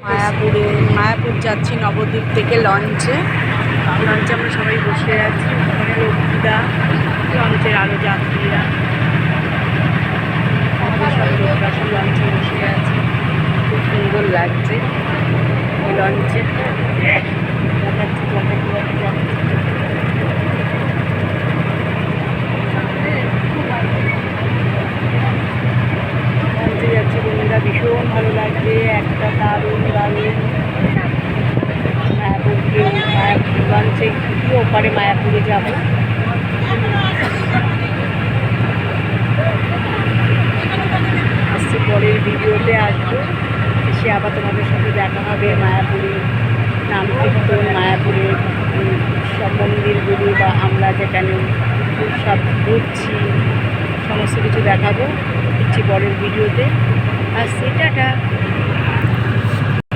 মায়াপুর যাচ্ছি নবদ্বীপ থেকে লঞ্চে আমরা সবাই বসে আছি। ওখানে লক্ষ্মীদা, লঞ্চের আরও যাত্রীরা সব লোকরা সব লঞ্চে বসে আছে। খুব সুন্দর লাগছে লঞ্চে। লঞ্চে যাচ্ছি বন্ধুরা, ভীষণ ভালো লাগছে। একটা দারুণ মায়াপুর লঞ্চে গিয়ে ওপারে মায়াপুরে যাব। আসছি পরের ভিডিওতে আসবো, এসে আবার তোমাদের সাথে দেখা হবে। মায়াপুরের নাম কীর্তন, মায়াপুরের সব মন্দিরগুলি বা আমরা যেখানে সব ঘুরছি সমস্ত কিছু দেখাবো। দিচ্ছি পরের ভিডিওতে। আসছি, টাটা।